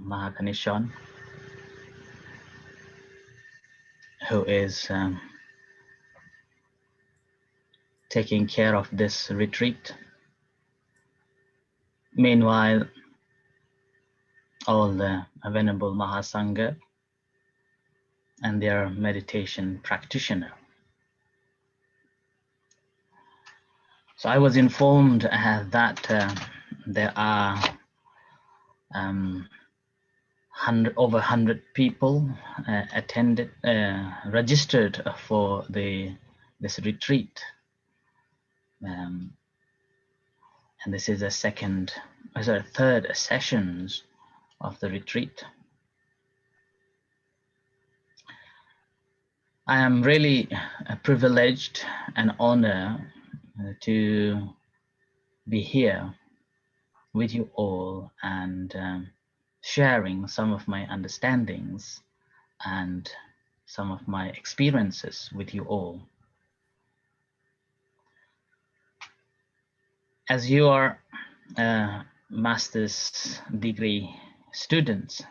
Mahakanishon, who is taking care of this retreat. Meanwhile, all the Venerable Mahasangha and their meditation practitioner. So I was informed that there are over 100 people registered for this retreat, and this is a third sessions of the retreat. I am really privileged and honored to be here with you all and sharing some of my understandings and some of my experiences with you all. As you are master's degree students,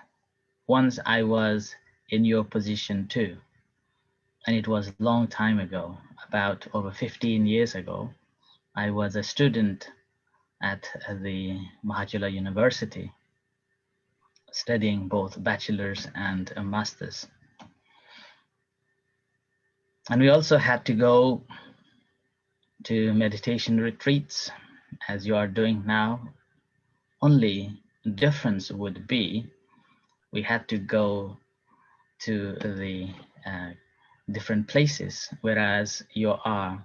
once I was in your position too, and it was a long time ago, about over 15 years ago. I was a student at the Mahachula University, studying both bachelor's and a master's. And we also had to go to meditation retreats, as you are doing now. Only difference would be we had to go to the different places, whereas you are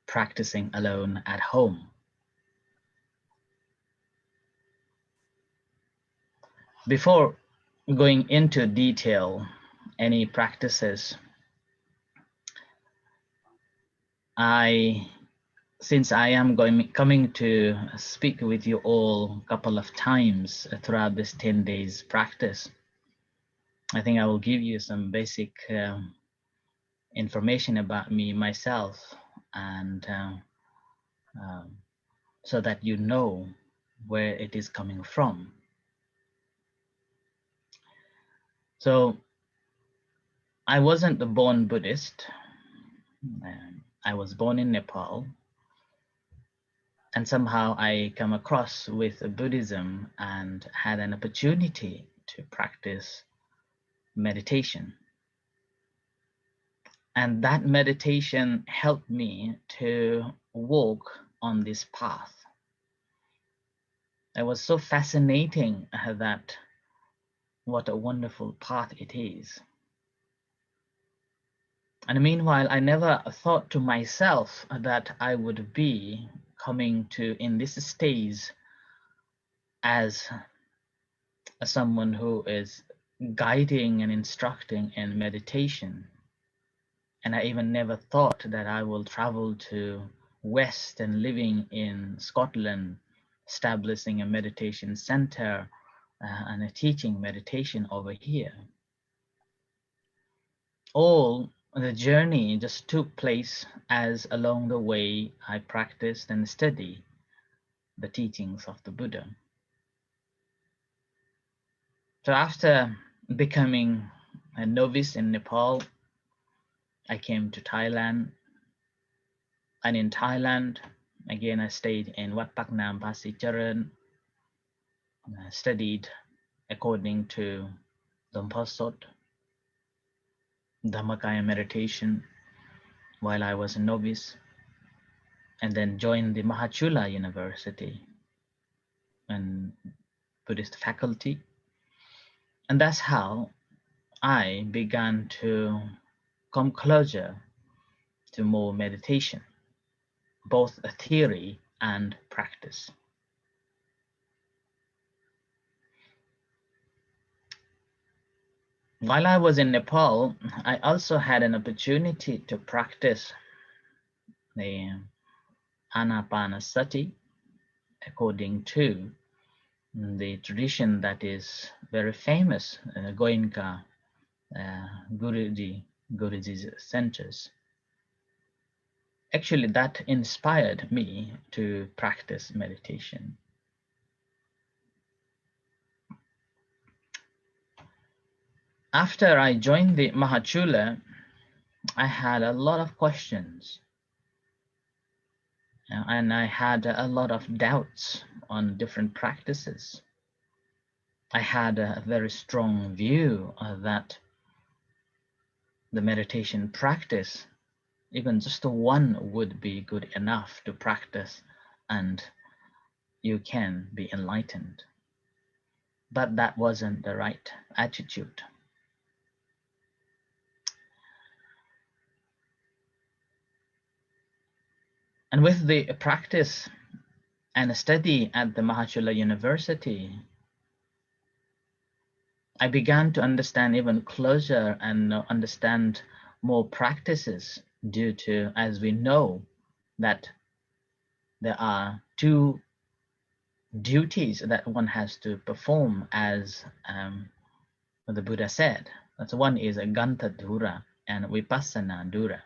practicing alone at home. Before going into detail any practices, since I am coming to speak with you all a couple of times throughout this 10 days practice, I think I will give you some basic information about me, myself, and so that you know where it is coming from. So I wasn't a born Buddhist. I was born in Nepal, and somehow I come across with Buddhism and had an opportunity to practice meditation. And that meditation helped me to walk on this path. It was so fascinating that what a wonderful path it is. And meanwhile, I never thought to myself that I would be coming to in this stage as someone who is guiding and instructing in meditation. And I even never thought that I will travel to West and living in Scotland, establishing a meditation center and teaching meditation over here. All the journey just took place as along the way I practiced and studied the teachings of the Buddha. So after becoming a novice in Nepal, I came to Thailand, and in Thailand, again I stayed in Wat Pak Nam Pasicharan, studied according to Dompasot, Dhammakaya meditation while I was a novice, and then joined the Mahachula University and Buddhist faculty. And that's how I began to come closer to more meditation, both a theory and practice. While I was in Nepal, I also had an opportunity to practice the Anapanasati according to the tradition that is very famous, Goenka Guruji's centers. Actually, that inspired me to practice meditation. After I joined the Mahachula, I had a lot of questions, and I had a lot of doubts on different practices. I had a very strong view that the meditation practice, even just one, would be good enough to practice and you can be enlightened. But that wasn't the right attitude. And with the practice and study at the Mahachula University, I began to understand even closer and understand more practices due to, as we know, that there are two duties that one has to perform as the Buddha said. That's one is a Gantha Dhura and Vipassana Dhura.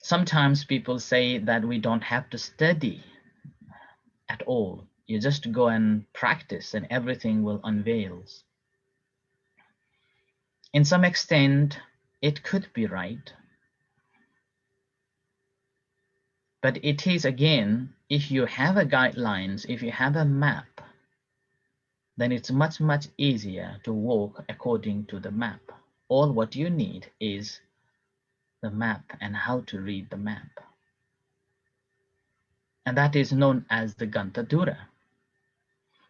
Sometimes people say that we don't have to study at all. You just go and practice and everything will unveil. In some extent, it could be right. But it is again, if you have a guidelines, if you have a map, then it's much, much easier to walk according to the map. All what you need is the map and how to read the map. And that is known as the Gantadura.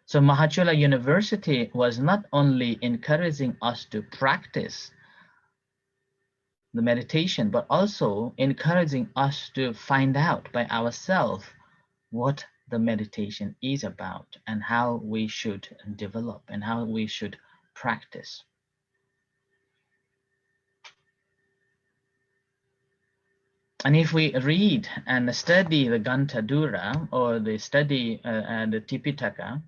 So Mahachula University was not only encouraging us to practice the meditation, but also encouraging us to find out by ourselves what the meditation is about and how we should develop and how we should practice. And if we read and study the Gantadura or the study the Tipitaka,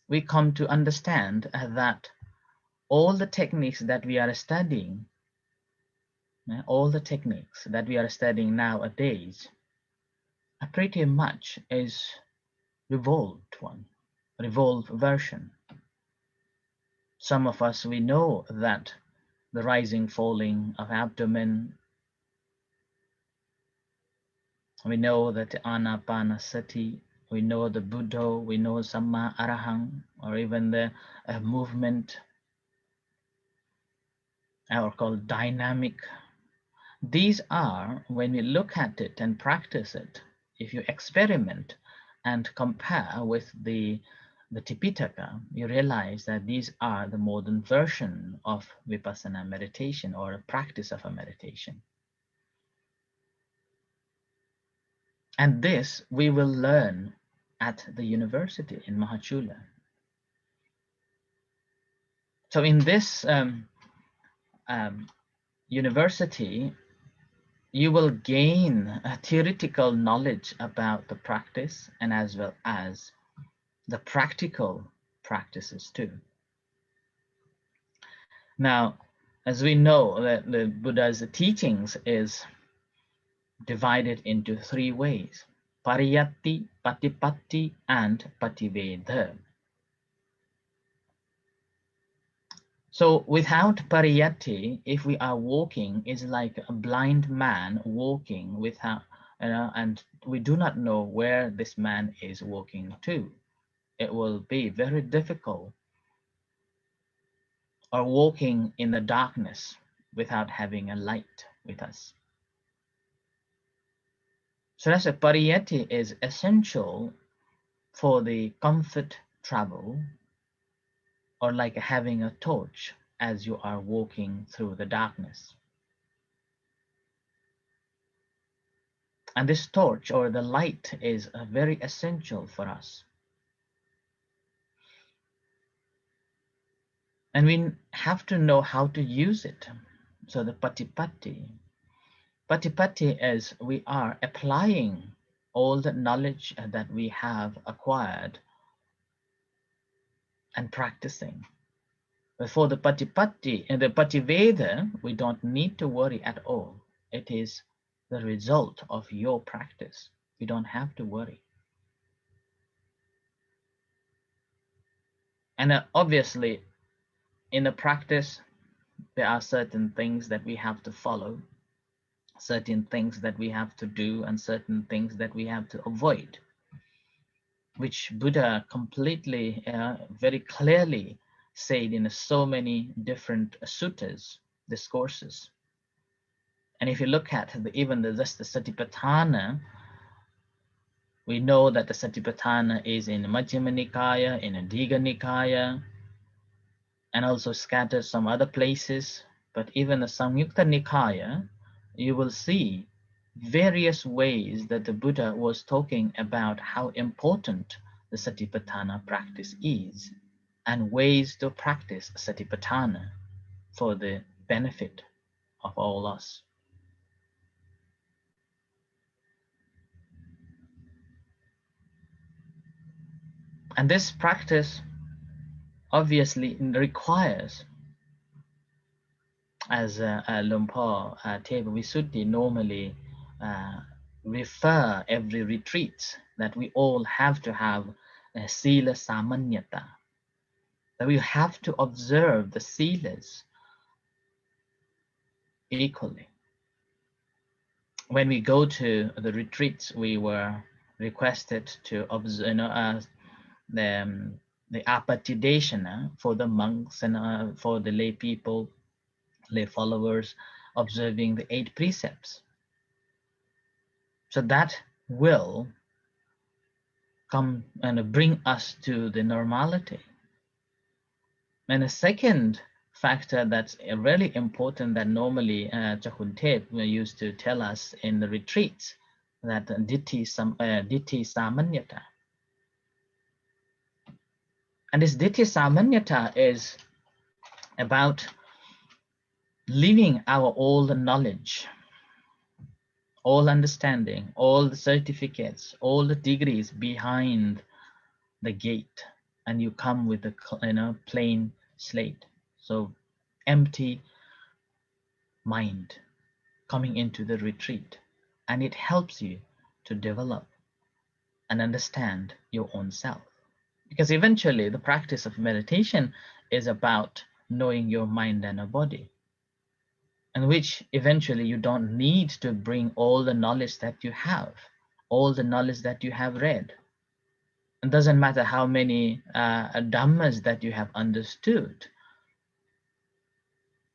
we come to understand that all the techniques that we are studying, all the techniques that we are studying nowadays, are pretty much is revolved version. Some of us, we know that the rising, falling of abdomen, we know that Anapanasati, we know the Buddha, we know Samma Arahang, or even the movement, or called dynamic. These are, when we look at it and practice it, if you experiment and compare with the Tipitaka, you realize that these are the modern version of Vipassana meditation or a practice of a meditation. And this we will learn at the university in Mahachula. So in this university, you will gain a theoretical knowledge about the practice and as well as the practical practices too. Now, as we know that the Buddha's teachings is divided into three ways: pariyatti, patipatti, and pativeda. So without pariyatti, if we are walking, is like a blind man walking without, and we do not know where this man is walking to. It will be very difficult, or walking in the darkness without having a light with us. So that's a pariyatti is essential for the comfort travel, or like having a torch as you are walking through the darkness. And this torch or the light is very essential for us. And we have to know how to use it. So the patipatti is we are applying all the knowledge that we have acquired and practicing. But for the patipatti and the pativeda, we don't need to worry at all. It is the result of your practice. You don't have to worry. And obviously, in the practice, there are certain things that we have to follow, certain things that we have to do, and certain things that we have to avoid, which Buddha completely, very clearly said in so many different suttas, discourses. And if you look at even just the Satipatthana, we know that the Satipatthana is in Majjhima Nikaya, in a Digha Nikaya, and also scattered some other places. But even the Samyutta Nikaya, you will see various ways that the Buddha was talking about how important the Satipatthana practice is, and ways to practice Satipatthana for the benefit of all us. And this practice obviously requires, as Luang Por Thep Visuddhi normally uh, refer every retreat, that we all have to have Sila Samanyata, that we have to observe the Silas equally. When we go to the retreats, we were requested to observe, the Apatideshana for the monks and for the lay people, lay followers, observing the 8 precepts. So that will come and bring us to the normality. And a second factor that's really important that normally Chakun Thep used to tell us in the retreats, that Ditti Samanyata. And this Ditti Samanyata is about leaving our old knowledge, all understanding, all the certificates, all the degrees behind the gate, and you come with a plain slate. So empty mind coming into the retreat, and it helps you to develop and understand your own self, because eventually the practice of meditation is about knowing your mind and a body, and which eventually you don't need to bring all the knowledge that you have, all the knowledge that you have read. It doesn't matter how many dhammas that you have understood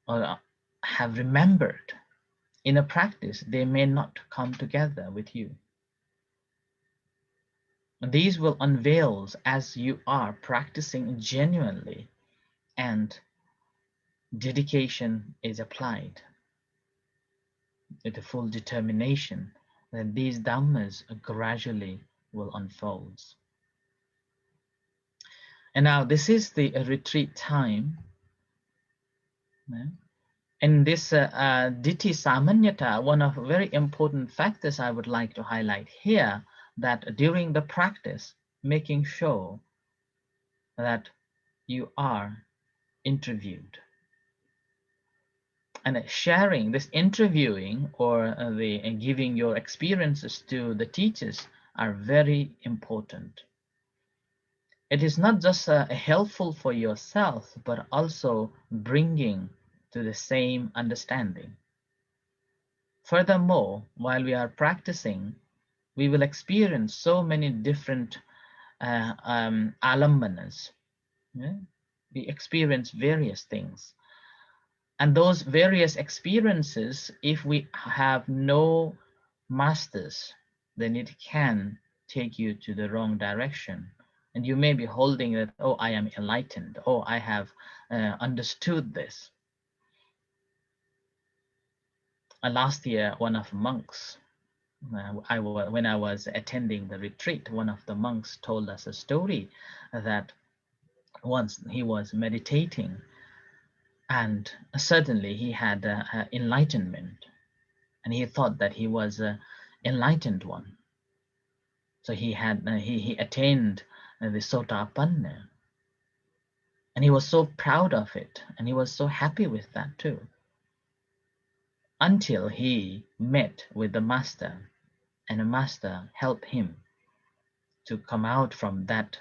or have remembered. In a practice, they may not come together with you. These will unveil as you are practicing genuinely and dedication is applied with a full determination, that these dhammas gradually will unfold. And now this is the retreat time. In this Ditti Samanyata, one of very important factors I would like to highlight here, that during the practice, making sure that you are interviewed. And sharing this interviewing or the giving your experiences to the teachers are very important. It is not just helpful for yourself, but also bringing to the same understanding. Furthermore, while we are practicing, we will experience so many different alambanas. Yeah? We experience various things. And those various experiences, if we have no masters, then it can take you to the wrong direction. And you may be holding that, oh, I am enlightened. Oh, I have understood this. Last year, one of the monks, when I was attending the retreat, one of the monks told us a story that once he was meditating and suddenly he had enlightenment, and he thought that he was an enlightened one. So he attained the Sotapanna, and he was so proud of it, and he was so happy with that too, until he met with the master, and the master helped him to come out from that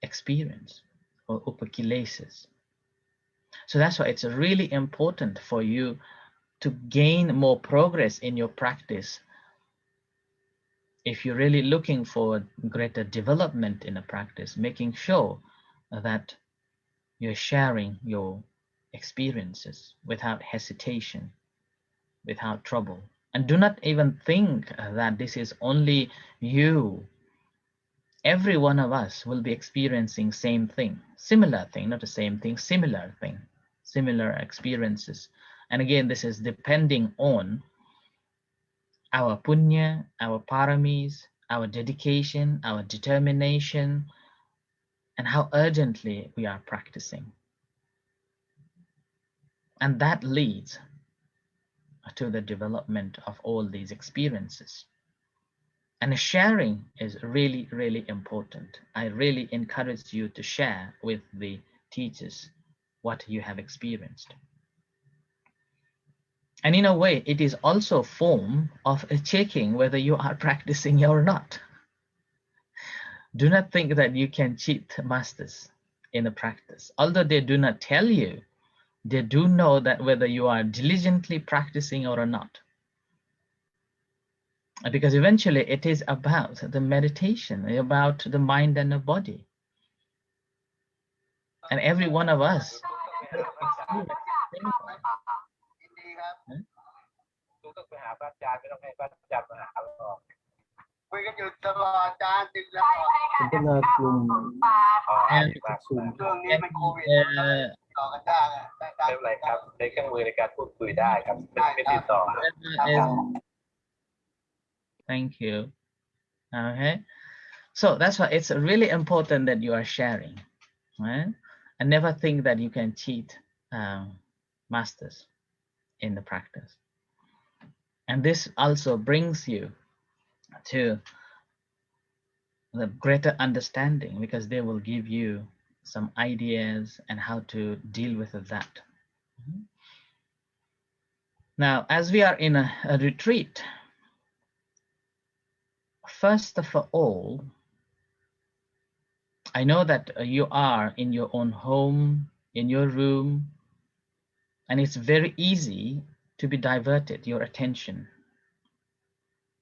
experience or upakilesas. So that's why it's really important for you to gain more progress in your practice. If you're really looking for greater development in a practice, making sure that you're sharing your experiences without hesitation, without trouble. And do not even think that this is only you. Every one of us will be experiencing same thing, similar thing, not the same thing, similar thing, similar experiences. And again, this is depending on our punya, our paramis, our dedication, our determination, and how urgently we are practicing. And that leads to the development of all these experiences. And sharing is really, really important. I really encourage you to share with the teachers what you have experienced. And in a way, it is also a form of checking whether you are practicing or not. Do not think that you can cheat masters in the practice. Although they do not tell you, they do know that whether you are diligently practicing or not. Because eventually it is about the meditation, about the mind and the body. And every one of us has experienced things. And, thank you. Okay. So that's why it's really important that you are sharing. Right? And never think that you can cheat masters in the practice. And this also brings you to the greater understanding, because they will give you some ideas and how to deal with that. Now, as we are in a retreat, first of all, I know that you are in your own home, in your room, and it's very easy to be diverted, your attention.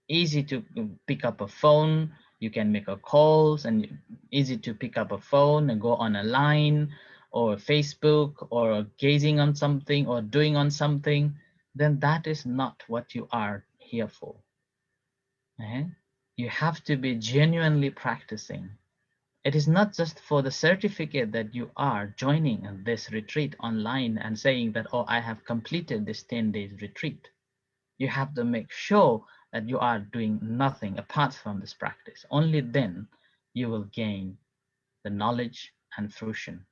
Easy to pick up a phone, you can make a calls, and easy to pick up a phone and go on a line or Facebook or gazing on something or doing on something. Then that is not what you are here for. Okay? You have to be genuinely practicing. It is not just for the certificate that you are joining this retreat online and saying that, oh, I have completed this 10 days retreat. You have to make sure that you are doing nothing apart from this practice. Only then you will gain the knowledge and fruition.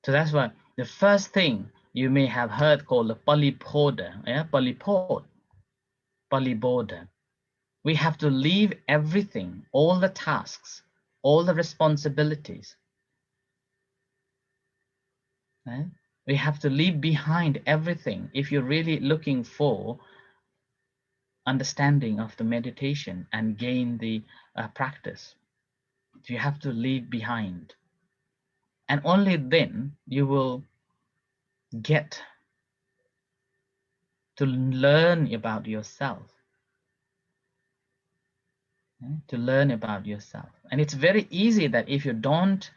So that's why the first thing you may have heard called the Palipoda, Paliboda. We have to leave everything, all the tasks, all the responsibilities. Right? We have to leave behind everything if you're really looking for understanding of the meditation and gain the practice. You have to leave behind. And only then you will get to learn about yourself. To learn about yourself. And it's very easy that if you don't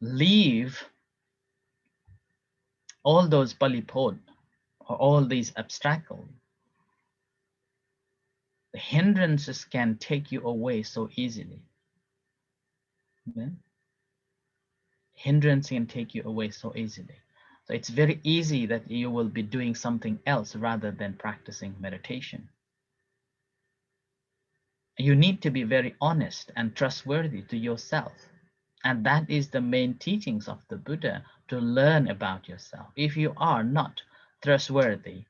leave all those palipod or all these obstacles, the hindrances can take you away so easily. Yeah? Hindrance can take you away so easily. So it's very easy that you will be doing something else rather than practicing meditation. You need to be very honest and trustworthy to yourself. And that is the main teachings of the Buddha, to learn about yourself. If you are not trustworthy,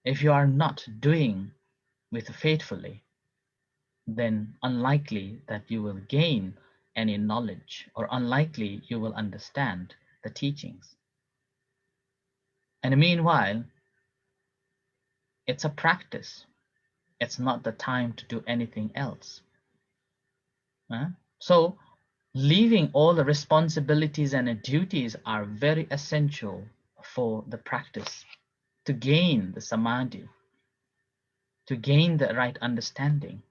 if you are not doing with faithfully, then unlikely that you will gain any knowledge, or unlikely you will understand the teachings. And meanwhile, it's a practice. It's not the time to do anything else. So Leaving all the responsibilities and duties are very essential for the practice to gain the samadhi, to gain the right understanding.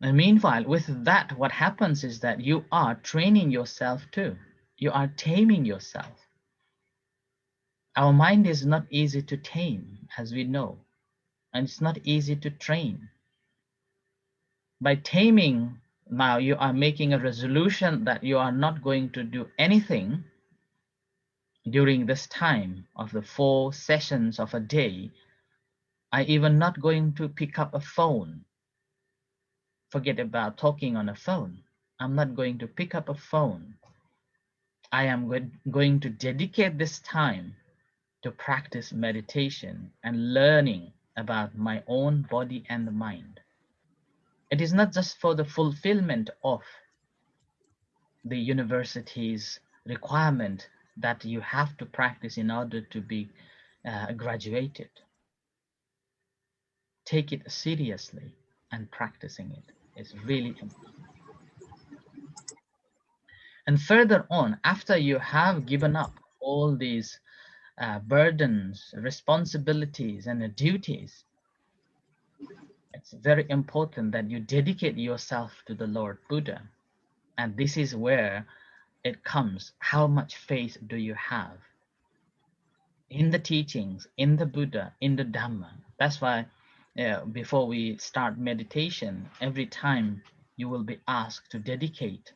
And meanwhile, with that, what happens is that you are training yourself too. You are taming yourself. Our mind is not easy to tame, as we know, and it's not easy to train. By taming, now you are making a resolution that you are not going to do anything during this time of the 4 sessions of a day. I even not going to pick up a phone. Forget about talking on a phone. I'm not going to pick up a phone. I am going to dedicate this time to practice meditation and learning about my own body and mind. It is not just for the fulfillment of the university's requirement that you have to practice in order to be graduated. Take it seriously, and practicing it is really important. And further on, after you have given up all these burdens, responsibilities, and duties, it's very important that you dedicate yourself to the Lord Buddha. And this is where it comes. How much faith do you have in the teachings, in the Buddha, in the Dhamma? That's why before we start meditation, every time you will be asked to dedicate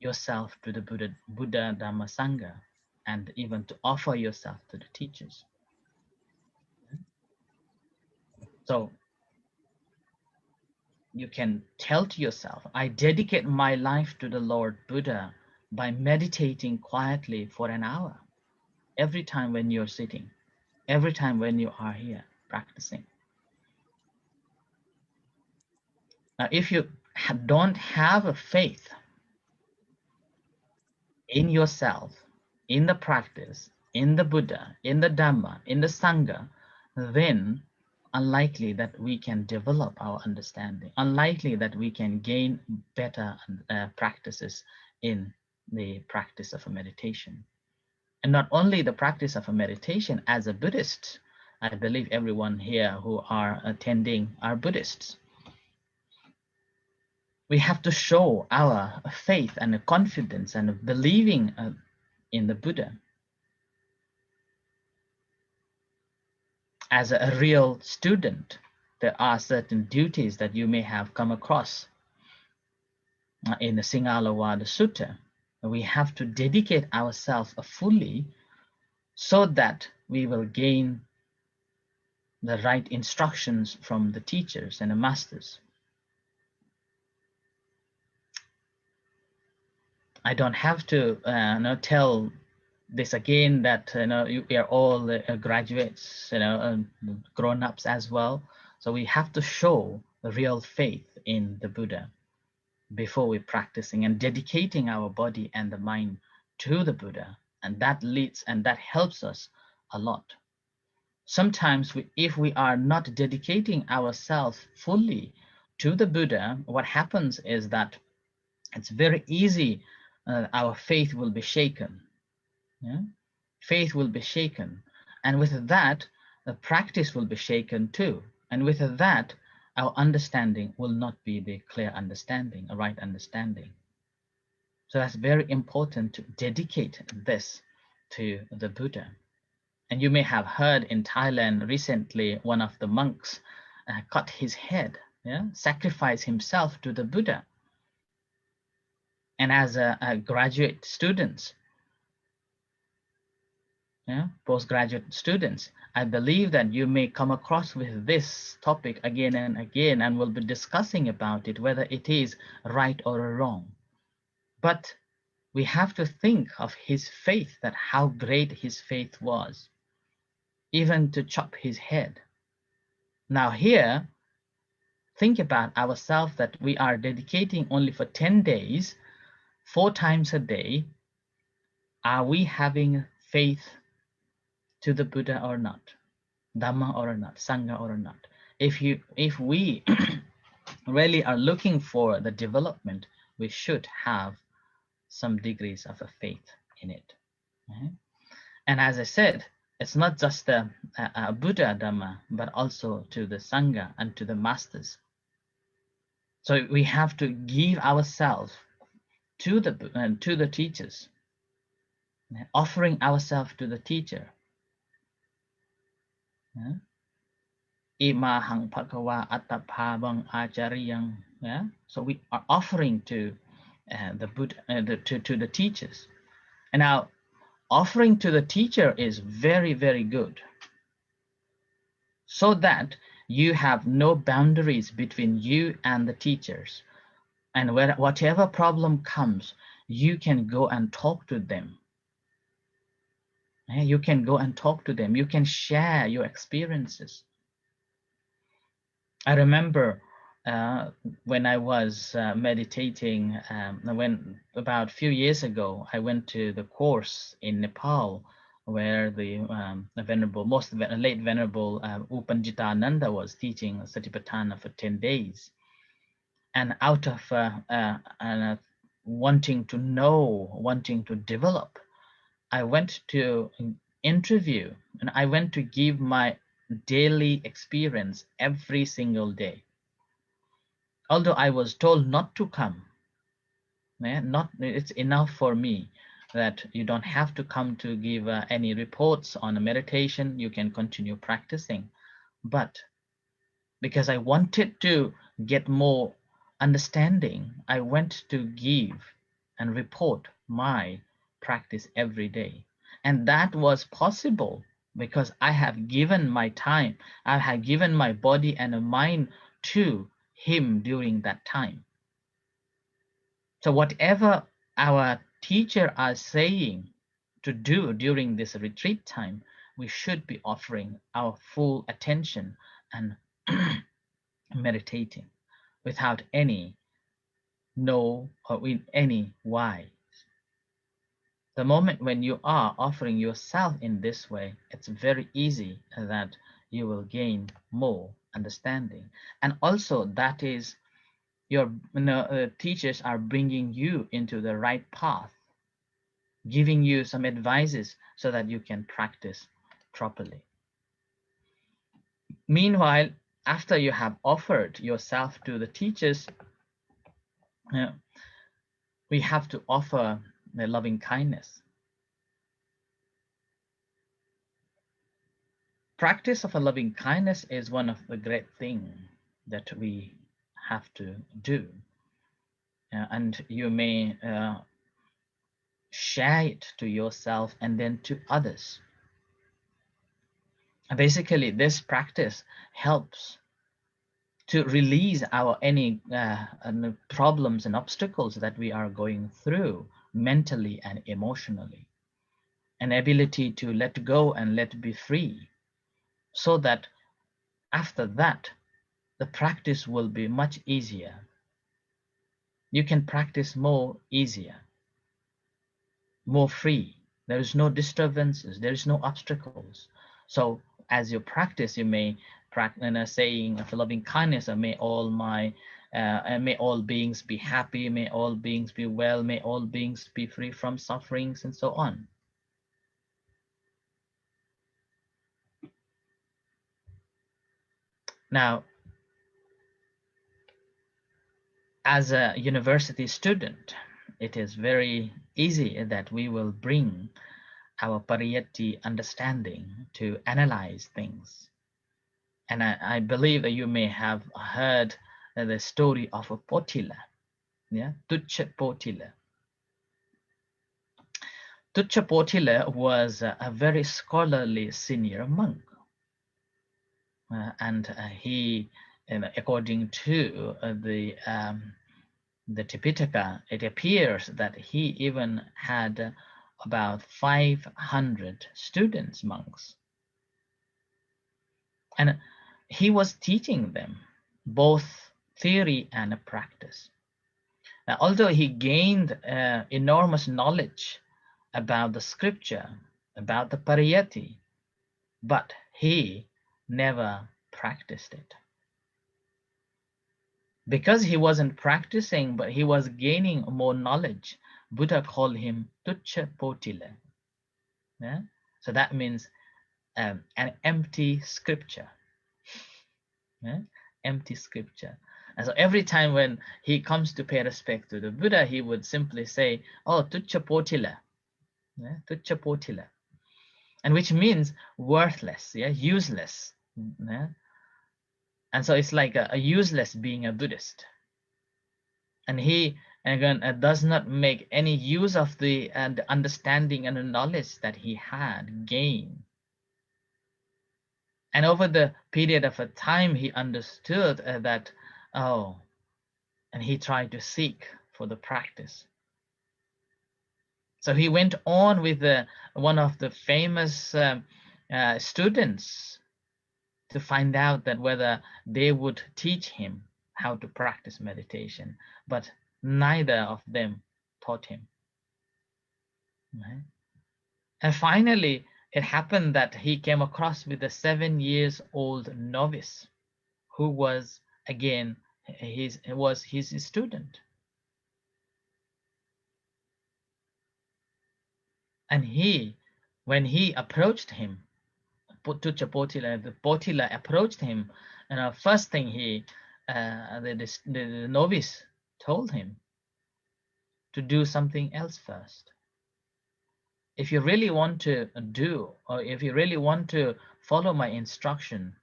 yourself to the Buddha, Dhamma, Sangha, and even to offer yourself to the teachers. So you can tell to yourself, I dedicate my life to the Lord Buddha by meditating quietly for an hour every time when you're sitting, every time when you are here practicing. Now, if you don't have a faith in yourself, in the practice, in the Buddha, in the Dhamma, in the Sangha, then unlikely that we can develop our understanding, unlikely that we can gain better practices in the practice of a meditation. And not only the practice of a meditation, as a Buddhist, I believe everyone here who are attending are Buddhists. We have to show our faith and confidence and believing in the Buddha as a real student. There are certain duties that you may have come across in the Singalawada Sutta. We have to dedicate ourselves fully so that we will gain the right instructions from the teachers and the masters. I don't have to tell this again that we are all graduates, grown-ups as well. So we have to show the real faith in the Buddha before we're practicing and dedicating our body and the mind to the Buddha. And that leads and that helps us a lot. Sometimes if we are not dedicating ourselves fully to the Buddha, what happens is that it's very easy, our faith will be shaken. Yeah? Faith will be shaken. And with that, the practice will be shaken too. And with that, our understanding will not be the clear understanding, a right understanding. So that's very important to dedicate this to the Buddha. And you may have heard in Thailand recently, one of the monks cut his head, sacrificed himself to the Buddha. And as a graduate students, postgraduate students, I believe that you may come across with this topic again and again, and we'll be discussing about it, whether it is right or wrong. But we have to think of his faith, that how great his faith was, even to chop his head. Now here, think about ourselves that we are dedicating only for 10 days, 4 times a day. Are we having faith to the Buddha or not? Dhamma or not? Sangha or not? If we really are looking for the development, we should have some degrees of a faith in it. Right? And as I said, it's not just the Buddha Dhamma, but also to the Sangha and to the masters. So we have to give ourselves to the teachers, offering ourselves to the teacher. Imahang Bhagawa Attaphabang Acharyang. So we are offering to the Buddha, to the teachers. And now offering to the teacher is very, very good, so that you have no boundaries between you and the teachers. And whatever problem comes, you can go and talk to them. You can go and talk to them. You can share your experiences. I remember when I was meditating, when about a few years ago, I went to the course in Nepal, where the late venerable Upanjitananda was teaching Satipatthana for 10 days. And out of wanting to know, wanting to develop, I went to interview, and I went to give my daily experience every single day. Although I was told not to come, it's enough for me that you don't have to come to give any reports on a meditation. You can continue practicing. But because I wanted to get more understanding, I went to give and report my practice every day. And that was possible because I have given my time, I have given my body and a mind to him during that time. So whatever our teacher are saying to do during this retreat time, we should be offering our full attention and meditating without any no or in any why. The moment when you are offering yourself in this way, it's very easy that you will gain more understanding. And also that is your teachers are bringing you into the right path, giving you some advices so that you can practice properly. Meanwhile, after you have offered yourself to the teachers, we have to offer the loving kindness. Practice of a loving kindness is one of the great things that we have to do. And you may share it to yourself and then to others. Basically, this practice helps to release any problems and obstacles that we are going through mentally and emotionally. An ability to let go and let be free, so that after that, the practice will be much easier. You can practice more easier, more free. There is no disturbances, there is no obstacles. So as you practice, you may practice saying of loving kindness, may all beings be happy, may all beings be well, may all beings be free from sufferings, and so on. Now, as a university student, it is very easy that we will bring our pariyatti understanding to analyze things. And I believe that you may have heard the story of a Potila, Tucha Potila. Tucha Potila was a very scholarly senior monk. And he, according to the Tipitaka, it appears that he even had about 500 students, monks. And he was teaching them both theory and practice. Now, although he gained enormous knowledge about the scripture, about the pariyatti, but he never practiced it. Because he wasn't practicing, but he was gaining more knowledge, Buddha called him Tucca Potila. Yeah? So that means an empty scripture. Yeah? Empty scripture. And so every time when he comes to pay respect to the Buddha, he would simply say, "Oh, Tucca Potila." Yeah? Tucca Potila. And which means worthless, yeah, useless. Yeah? And so it's like a useless being a Buddhist. And he, again, does not make any use of the understanding and the knowledge that he had gained. And over the period of a time, he understood that, oh, and he tried to seek for the practice. So he went on with one of the famous students to find out that whether they would teach him how to practice meditation, but neither of them taught him. Right? And finally, it happened that he came across with a 7 years old novice who was again his student. And when he approached him, Tuccia Potila, the Potila approached him, and the first thing the novice told him to do something else first. If you really want to do, or if you really want to follow my instruction,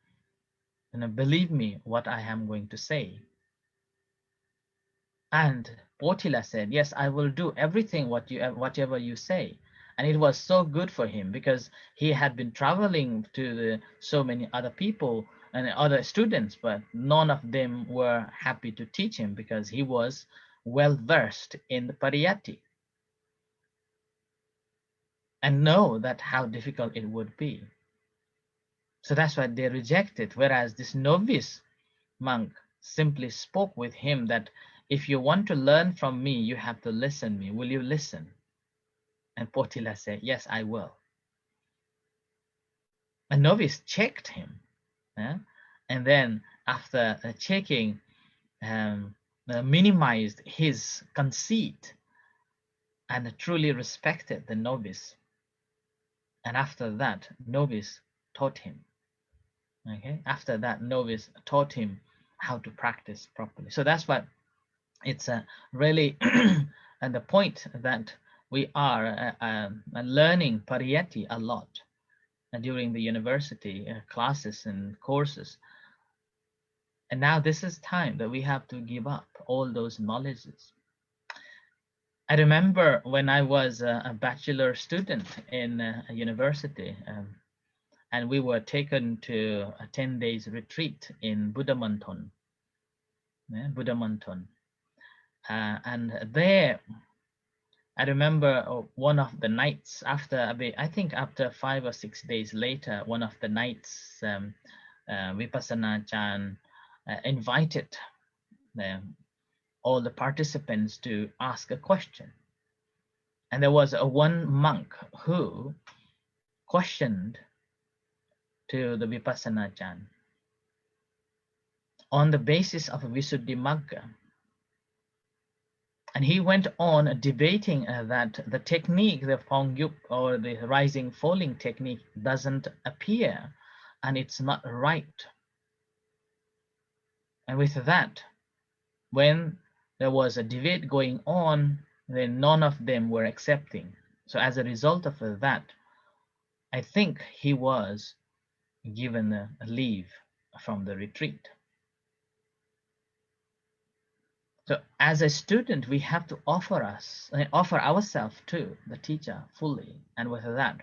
then believe me what I am going to say. And Potila said, "Yes, I will do everything whatever you say." And it was so good for him because he had been traveling to so many other people and other students, but none of them were happy to teach him because he was well versed in the pariyatti and know that how difficult it would be. So that's why they rejected. Whereas this novice monk simply spoke with him that if you want to learn from me, you have to listen me. Will you listen? And Potila said, "Yes, I will." A novice checked him. Yeah? And then after checking, minimized his conceit and truly respected the novice. And after that, novice taught him. Okay, after that, novice taught him how to practice properly. So that's what it's really and the point that we are learning pariyatti a lot during the university classes and courses. And now this is time that we have to give up all those knowledges. I remember when I was a bachelor student in a university, and we were taken to a 10 days retreat in Budamanton. Yeah, Budamanton. And there, I remember one of the nights I think after 5 or 6 days later, one of the nights, Vipassana Chan invited all the participants to ask a question. And there was one monk who questioned to the Vipassana Chan on the basis of Visuddhimagga. And he went on debating that the technique, the Pongyuk or the rising falling technique, doesn't appear and it's not right. And with that, when there was a debate going on, then none of them were accepting. So as a result of that, I think he was given a leave from the retreat. So as a student, we have to offer ourselves to the teacher fully. And with that,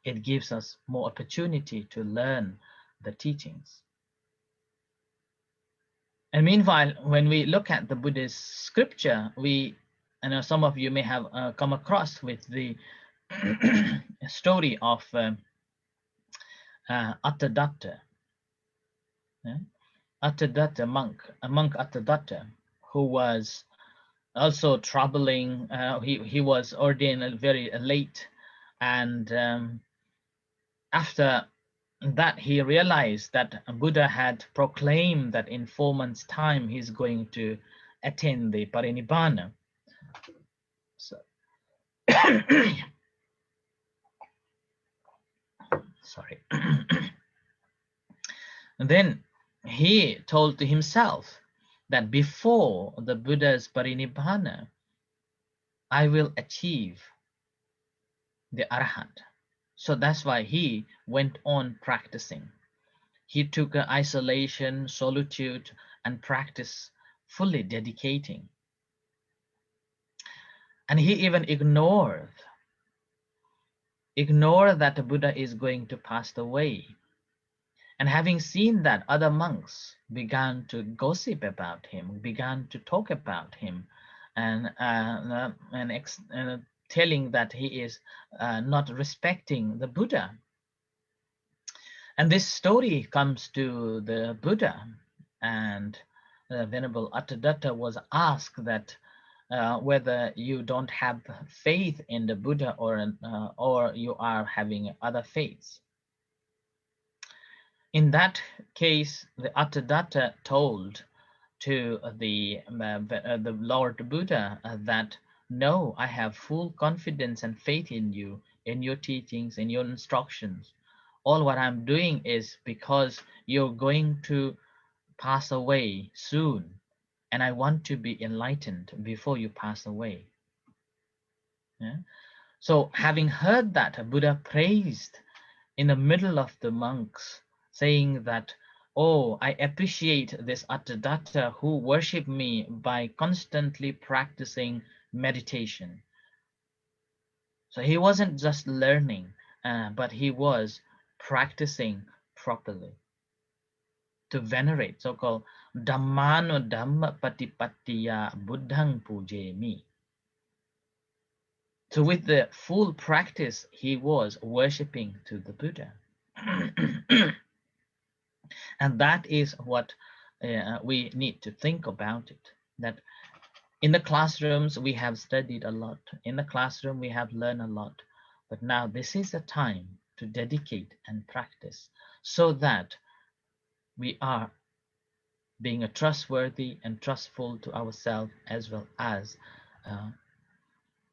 it gives us more opportunity to learn the teachings. And meanwhile, when we look at the Buddhist scripture, I know some of you may have come across with the story of Attadatta. Yeah? Attadatta monk, a monk Attadatta, who was also troubling. He was ordained very late, and after that he realized that Buddha had proclaimed that in 4 months' time he's going to attain the parinibbana. So, sorry. And then he told to himself that before the Buddha's parinibbana, I will achieve the arhat. So that's why he went on practicing. He took isolation, solitude, and practice, fully dedicating. And he even ignored that the Buddha is going to pass away. And having seen that, other monks began to gossip about him, began to talk about him, and telling that he is not respecting the Buddha. And this story comes to the Buddha, and Venerable Attadatta was asked that whether you don't have faith in the Buddha or you are having other faiths. In that case, the Attadatta told to the Lord Buddha that no, I have full confidence and faith in you, in your teachings, in your instructions. All what I'm doing is because you're going to pass away soon, and I want to be enlightened before you pass away. Yeah? So having heard that, Buddha praised in the middle of the monks, saying that, oh, I appreciate this Attadatta who worship me by constantly practicing meditation. So he wasn't just learning, but he was practicing properly to venerate, so-called Dhammano Dhamma Patipattiya Buddhang Pujemi. So with the full practice, he was worshipping to the Buddha. And that is what we need to think about it, that in the classrooms we have studied a lot, in the classroom we have learned a lot, but now this is a time to dedicate and practice so that we are being a trustworthy and trustful to ourselves, as well as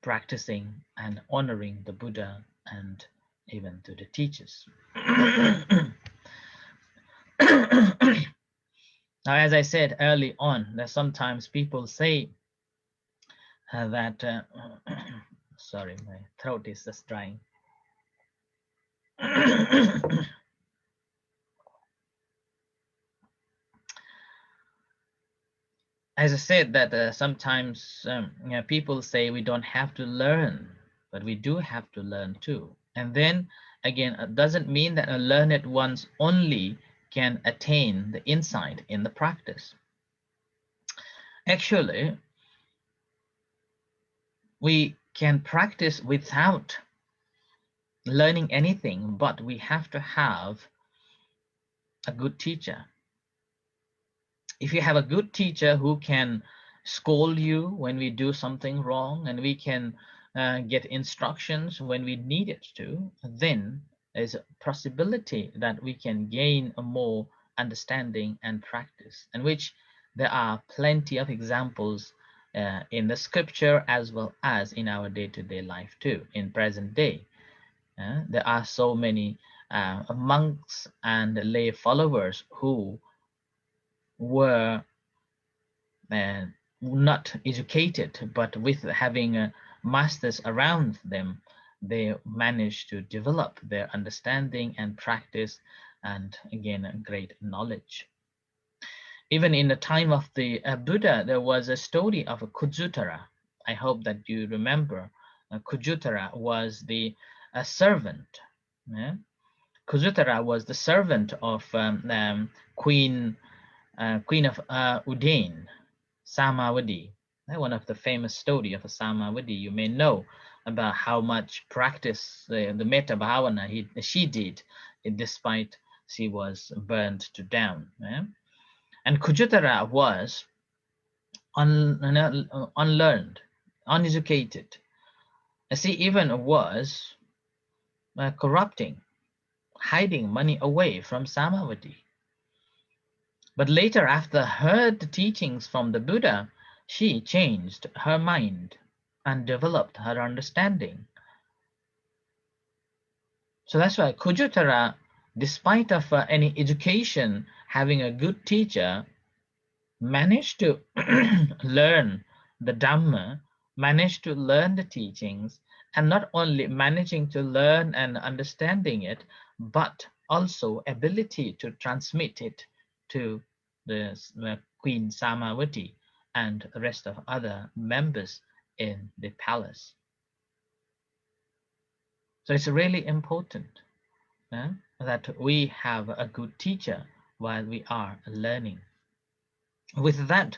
practicing and honoring the Buddha and even to the teachers. Now, as I said early on, that sometimes people say that, sorry, my throat is just drying. As I said, that sometimes people say we don't have to learn, but we do have to learn too. And then again, it doesn't mean that a learned ones only can attain the insight in the practice. Actually, we can practice without learning anything, but we have to have a good teacher. If you have a good teacher who can scold you when we do something wrong, and we can get instructions when we need it to, then there's a possibility that we can gain a more understanding and practice, in which there are plenty of examples in the scripture as well as in our day-to-day life too. In present day, there are so many monks and lay followers who were not educated, but with having masters around them, they managed to develop their understanding and practice, and again, great knowledge. Even in the time of the Buddha, there was a story of a Kujutara. I hope that you remember. Kujutara was the servant. Yeah? Kujutara was the servant of Queen of Udain, Samavati. One of the famous story of Samavati. You may know about how much practice the Metta Bhavana she did, despite she was burned to death. Yeah? And Kujutara was unlearned, uneducated. She even was corrupting. hiding money away from Samavati. But later, after heard the teachings from the Buddha, she changed her mind and developed her understanding. So that's why Kujutara, despite of any education, having a good teacher, managed to learn the Dhamma, managed to learn the teachings, and not only managing to learn and understanding it, but also ability to transmit it to the Queen Samavati and the rest of other members in the palace. So it's really important that we have a good teacher while we are learning. With that,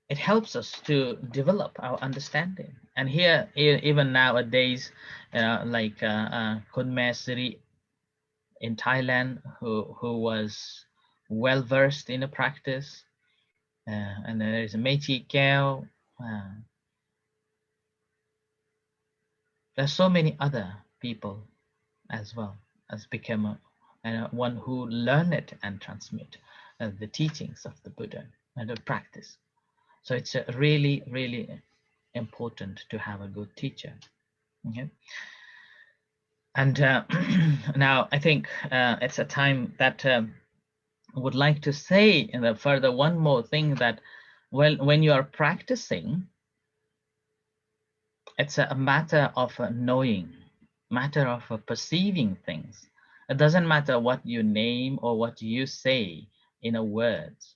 it helps us to develop our understanding. And here, even nowadays, like Kunme Siri in Thailand, who was well versed in the practice, and there is Mechi Keo. There's so many other people as well as become one who learn it and transmit the teachings of the Buddha and the practice. So it's really, really important to have a good teacher. Okay? And now I think it's a time that I would like to say further one more thing, that when you are practicing, it's a matter of knowing, matter of perceiving things. It doesn't matter what you name or what you say in a words.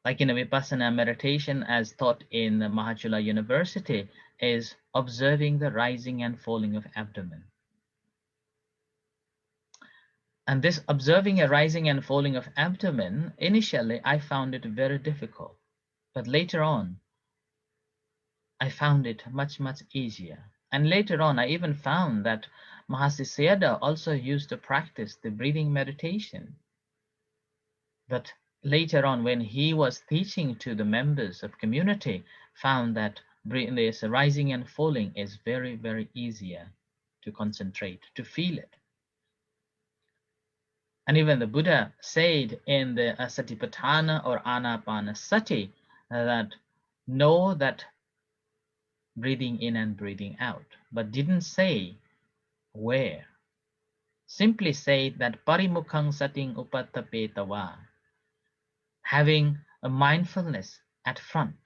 Like in a Vipassana meditation as taught in Mahachula University is observing the rising and falling of abdomen. And this observing a rising and falling of abdomen, initially I found it very difficult, but later on I found it much, much easier. And later on I even found that Mahasi Sayadaw also used to practice the breathing meditation. But later on, when he was teaching to the members of community, found that this rising and falling is very, very easier to concentrate, to feel it. And even the Buddha said in the Satipatthana or Anapanasati that know that breathing in and breathing out, but didn't say where. Simply said that Parimukhang Sating Upattapetawa, having a mindfulness at front.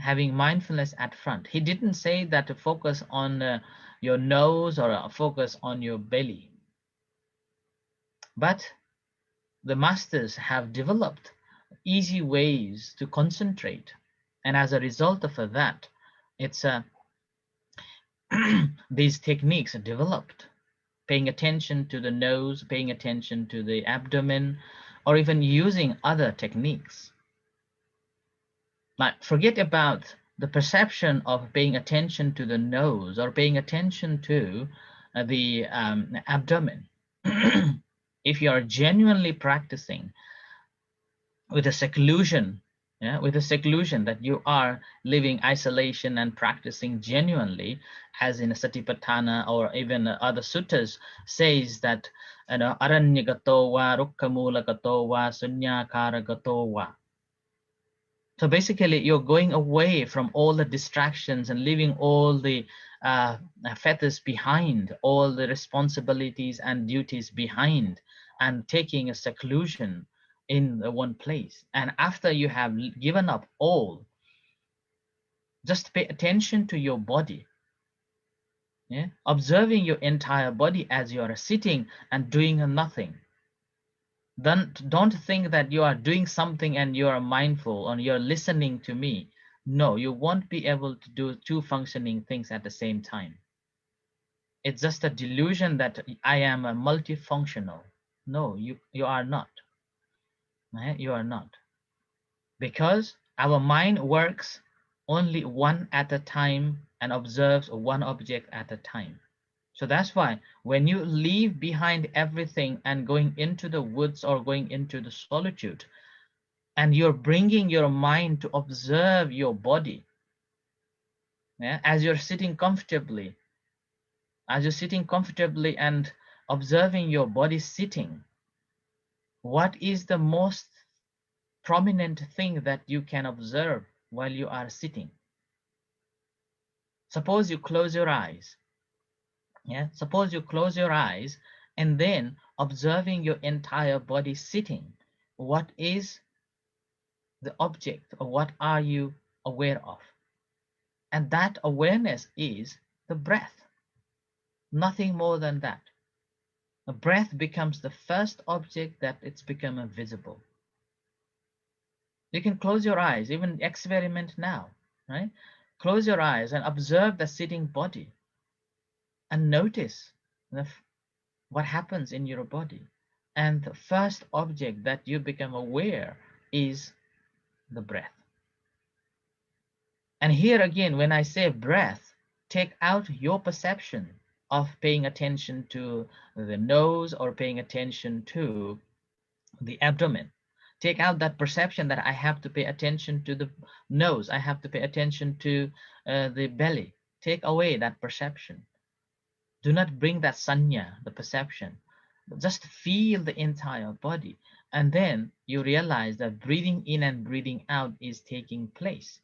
Having mindfulness at front. He didn't say that to focus on your nose or focus on your belly. But the masters have developed easy ways to concentrate. And as a result of that, it's these techniques are developed. Paying attention to the nose, paying attention to the abdomen, or even using other techniques. Like forget about the perception of paying attention to the nose or paying attention to the abdomen. If you are genuinely practicing with a seclusion, with a seclusion that you are living isolation and practicing genuinely, as in Satipatthana or even other suttas says that aranyagato wa rukkhamulagato wa sunyakara wa. So basically, you're going away from all the distractions and leaving all the fetters behind, all the responsibilities and duties behind, and taking a seclusion in the one place. And after you have given up all, just pay attention to your body. Observing your entire body as you are sitting and doing nothing. Don't think that you are doing something and you are mindful or you're listening to me. No, you won't be able to do two functioning things at the same time. It's just a delusion that I am a multifunctional. No, you are not. You are not. Because our mind works only one at a time and observes one object at a time. So that's why when you leave behind everything and going into the woods or going into the solitude, and you're bringing your mind to observe your body, as you're sitting comfortably, As you're sitting comfortably and observing your body sitting, what is the most prominent thing that you can observe while you are sitting? Suppose you close your eyes. Yeah, suppose you close your eyes and then observing your entire body sitting. What is the object, or what are you aware of? And that awareness is the breath, nothing more than that. The breath becomes the first object that it's become visible. You can close your eyes, even experiment now, right? Close your eyes and observe the sitting body and notice what happens in your body. And the first object that you become aware is the breath. And here again, when I say breath, take out your perception of paying attention to the nose or paying attention to the abdomen. Take out that perception that I have to pay attention to the nose, I have to pay attention to the belly. Take away that perception. Do not bring that sanya, the perception. Just feel the entire body. And then you realize that breathing in and breathing out is taking place.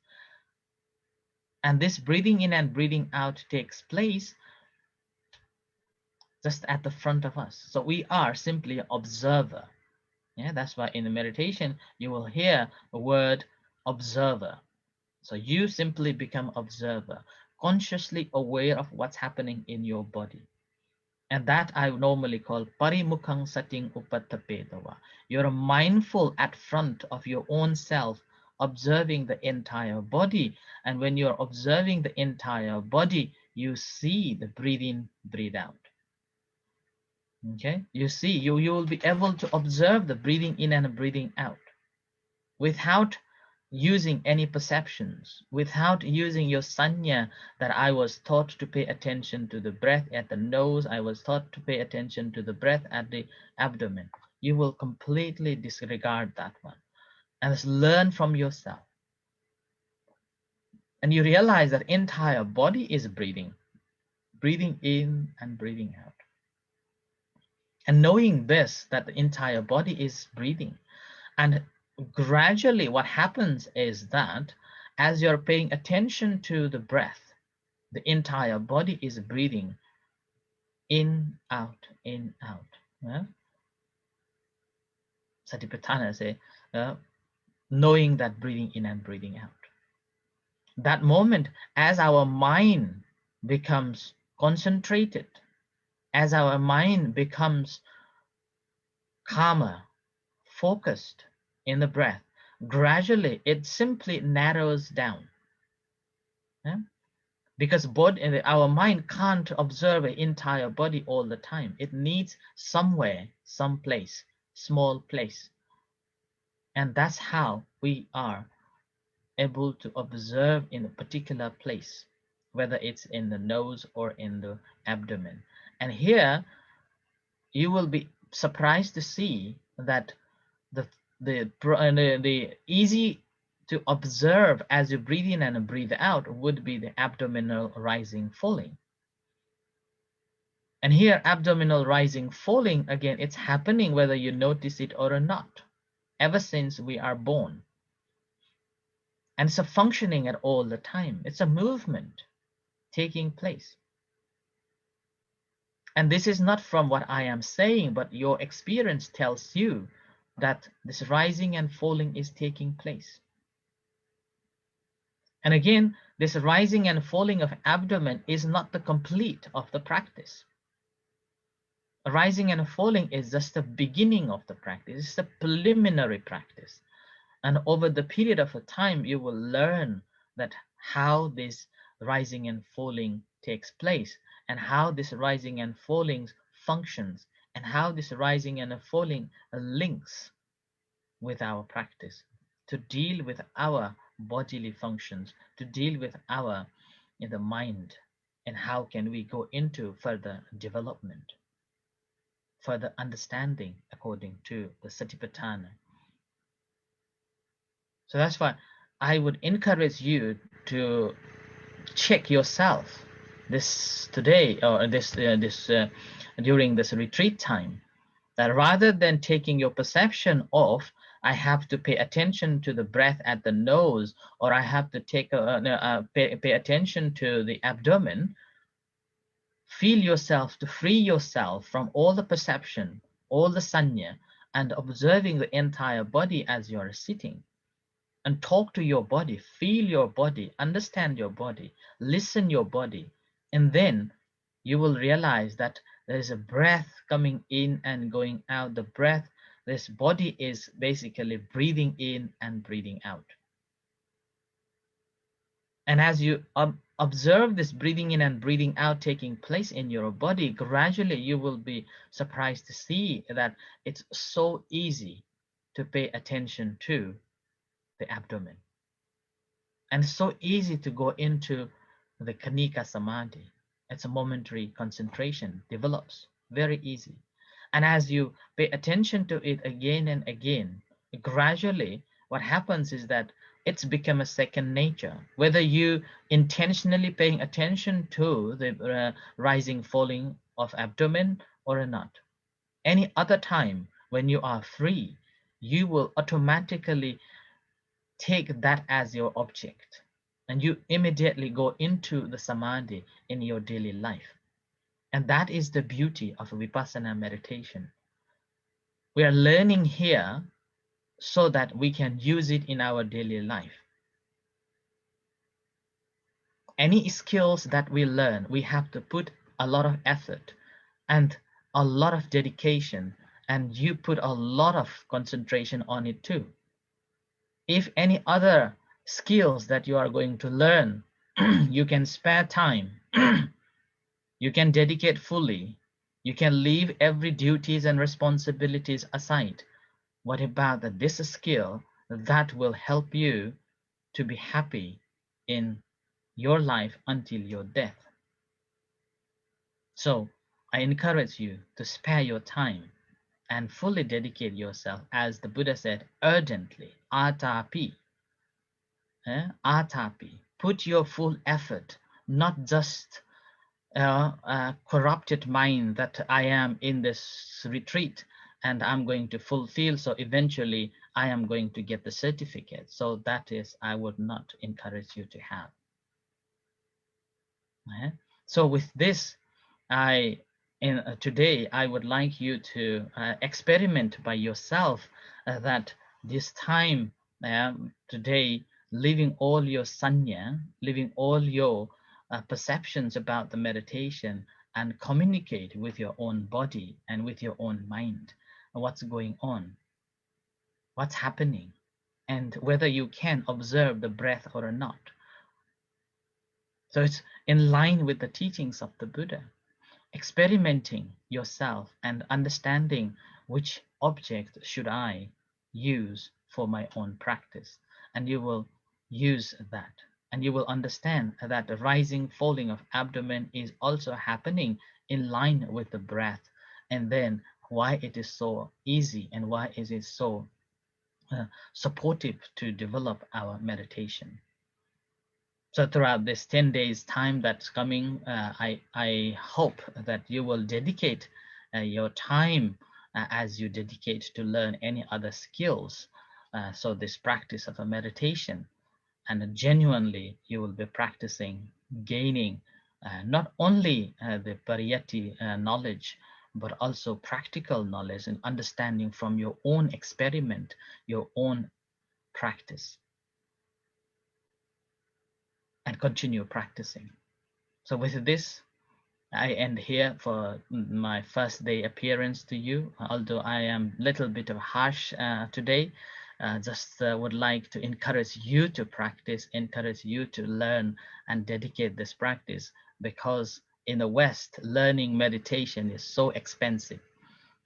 And this breathing in and breathing out takes place just at the front of us. So we are simply an observer. Yeah, that's why in the meditation you will hear the word observer. So you simply become observer, consciously aware of what's happening in your body. And that I normally call parimukhang sating upattapetawa. You're mindful at front of your own self, observing the entire body. And when you're observing the entire body, you see the breathe in, breathe out. Okay, you see, you will be able to observe the breathing in and breathing out without using any perceptions, without using your sanya that I was taught to pay attention to the breath at the nose, I was taught to pay attention to the breath at the abdomen. You will completely disregard that one and just learn from yourself. And you realize that entire body is breathing, breathing in and breathing out. And knowing this, that the entire body is breathing. And gradually what happens is that as you're paying attention to the breath, the entire body is breathing in, out, in, out. Yeah? Satipatthana say, knowing that breathing in and breathing out. That moment, as our mind becomes concentrated, as our mind becomes calmer, focused in the breath, gradually it simply narrows down. Yeah? Because our mind can't observe an entire body all the time. It needs somewhere, some place, small place. And that's how we are able to observe in a particular place, whether it's in the nose or in the abdomen. And here you will be surprised to see that the easy to observe as you breathe in and breathe out would be the abdominal rising falling. And here abdominal rising falling, again, it's happening whether you notice it or not, ever since we are born. And it's a functioning at all the time. It's a movement taking place. And this is not from what I am saying, but your experience tells you that this rising and falling is taking place. And again, this rising and falling of abdomen is not the complete of the practice. A rising and a falling is just the beginning of the practice. It's the preliminary practice. And over the period of a time, you will learn that how this rising and falling takes place, and how this rising and falling functions, and how this rising and falling links with our practice to deal with our bodily functions, to deal with our in the mind, and how can we go into further development, further understanding according to the Satipatthana. So that's why I would encourage you to check yourself, this today, or this during this retreat time, that rather than taking your perception of I have to pay attention to the breath at the nose, or I have to pay attention to the abdomen, feel yourself to free yourself from all the perception, all the sanya, and observing the entire body as you are sitting. And talk to your body, feel your body, understand your body, listen your body, and then you will realize that there is a breath coming in and going out. The breath, this body is basically breathing in and breathing out. And as you observe this breathing in and breathing out taking place in your body, gradually you will be surprised to see that it's so easy to pay attention to the abdomen. And it's so easy to go into the Kanika Samadhi. It's a momentary concentration, develops very easy. And as you pay attention to it again and again, gradually what happens is that it's become a second nature. Whether you intentionally paying attention to the rising, falling of abdomen or not, any other time when you are free, you will automatically take that as your object, and you immediately go into the samadhi in your daily life. And that is the beauty of vipassana meditation. We are learning here so that we can use it in our daily life. Any skills that we learn, we have to put a lot of effort and a lot of dedication, and you put a lot of concentration on it too. If any other skills that you are going to learn, you can spare time, you can dedicate fully, you can leave every duties and responsibilities aside. What about this skill that will help you to be happy in your life until your death? So I encourage you to spare your time and fully dedicate yourself, as the Buddha said, urgently, atapi. Atapi, put your full effort, not just a corrupted mind that I am in this retreat and I'm going to fulfill, so eventually I am going to get the certificate. So that is, I would not encourage you to have. So with this, today I would like you to experiment by yourself that this time today, leaving all your sanya, leaving all your perceptions about the meditation, and communicate with your own body and with your own mind, what's going on, what's happening, and whether you can observe the breath or not. So it's in line with the teachings of the Buddha, experimenting yourself and understanding which object should I use for my own practice. And you will use that. And you will understand that the rising, falling of abdomen is also happening in line with the breath. And then why it is so easy and why is it so supportive to develop our meditation. So throughout this 10 days time that's coming, I hope that you will dedicate your time as you dedicate to learn any other skills. So this practice of a meditation, and genuinely you will be practicing, gaining not only the pariyatti knowledge, but also practical knowledge and understanding from your own experiment, your own practice, and continue practicing. So with this, I end here for my first day appearance to you, although I am a little bit of harsh today. Just would like to encourage you to practice, encourage you to learn and dedicate this practice, because in the West, learning meditation is so expensive.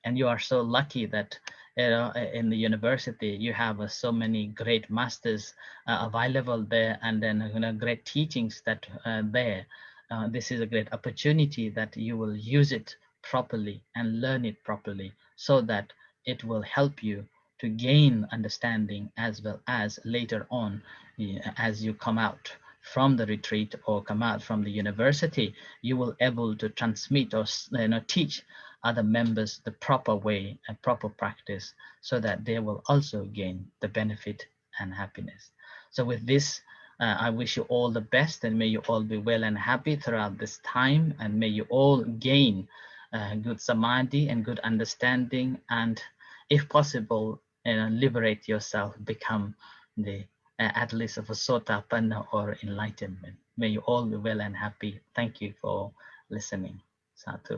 And you are so lucky that in the university you have so many great masters available there, and then great teachings that there. This is a great opportunity that you will use it properly and learn it properly, so that it will help you to gain understanding, as well as later on as you come out from the retreat or come out from the university, you will able to transmit or teach other members the proper way and proper practice, so that they will also gain the benefit and happiness. So with this, I wish you all the best, and may you all be well and happy throughout this time, and may you all gain good samadhi and good understanding, and if possible, liberate yourself, become the at least of a sotapanna or enlightenment. May you all be well and happy. Thank you for listening. Sadhu.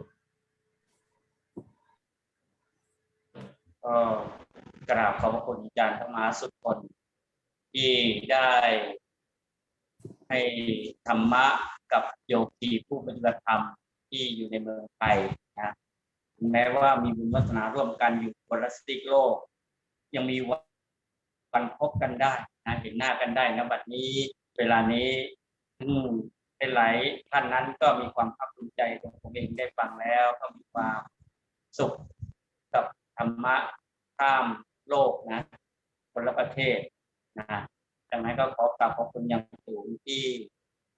ก็กราบขอบพระคุณอาจารย์ธรรมาสุคนที่ได้ให้ธรรมะกับโยคีผู้ปฏิบัติธรรมที่อยู่ในเมืองไทยนะแม้ว่ามีบุญวาสนาร่วมกันอยู่คนละซีกโลกยังมีวันพบกันได้นะเห็นหน้ากันได้นะบัดนี้เวลานี้หลายท่านนั้นก็มีความภาคภูมิใจตัวผมเองได้ฟังแล้วก็มีความสุขกับธรรมะข้ามโลกนะคนละประเทศนะดังนั้นก็ขอกราบขอบคุณอย่างสูงที่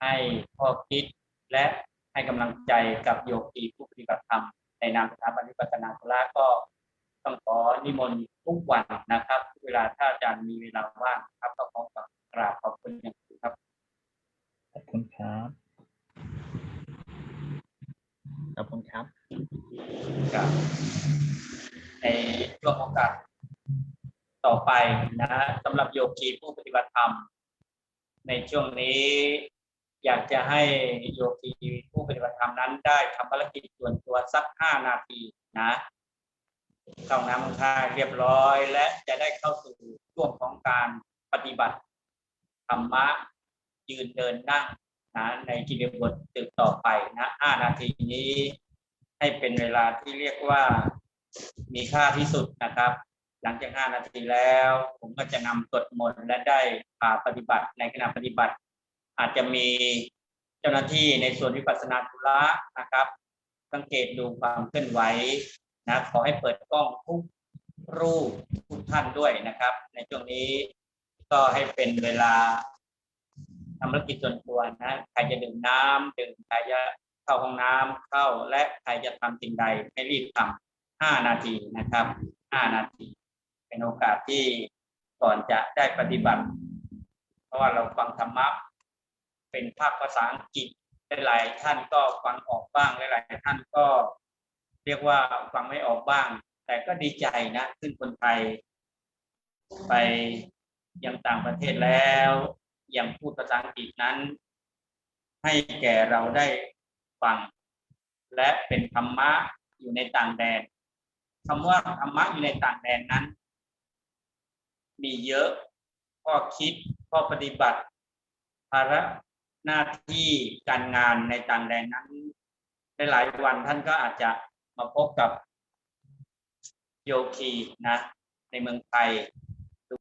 ให้ข้อคิดและให้กำลังใจกับโยคีผู้ปฏิบัติธรรมในนามสถาบันวิปัสสนาธุระก็ต้องขอนิมนต์ทุกวันนะครับเวลาถ้าอาจารย์มีเวลาว่างครับก็ขอกราบขอบคุณอย่างสูงครับขอบคุณครับขอบคุณครับในช่วงโอกาสต่อไปนะสำหรับโยคีผู้ปฏิบัติธรรมในช่วงนี้อยากจะให้โยคีผู้ปฏิบัติธรรมนั้นได้ทำภารกิจส่วนตัวสัก5 นาทีนะเข้าน้ำท่าเรียบร้อยและจะได้เข้าสู่ช่วงของการปฏิบัติธรรมะยืนเดินนั่งนะในกิริยาบทสืบต่อไปนะ5 นาทีนี้ให้เป็นเวลาที่เรียกว่ามีค่าที่สุดนะครับหลังจาก5 นาทีแล้วผมก็จะนำสวดมนต์และได้พาปฏิบัติในขณะปฏิบัติอาจจะมีเจ้าหน้าที่ในส่วนวิปัสสนาธุระนะครับสังเกตดูความเคลื่อนไหวนะขอให้เปิดกล้องทุกรูปทุกท่านด้วยนะครับในช่วงนี้ก็ให้เป็นเวลาทำธุรกิจส่วนตัวนะใครจะดื่มน้ำดื่มใครจะเข้าห้องน้ำเข้าและใครจะทำสิ่งใดให้รีบทำ5 นาทีนะครับ5 นาทีเป็นโอกาสที่ก่อนจะได้ปฏิบัติเพราะว่าเราฟังธรรมะเป็นภาคภาษาอังกฤษหลายท่านก็ฟังออกบ้างหลายท่านก็เรียกว่าฟังไม่ออกบ้างแต่ก็ดีใจนะซึ่งคนไทยไปยังต่างประเทศแล้วยังพูดภาษาอังกฤษนั้นให้แก่เราได้ฟังและเป็นธรรมะอยู่ในต่างแดนคำว่าธรรมะอยู่ในต่างแดนนั้นมีเยอะข้อคิดข้อปฏิบัติภาระหน้าที่การงานในต่างแดนนั้นหลายวันท่านก็อาจจะมาพบกับโยคีนะในเมืองไทย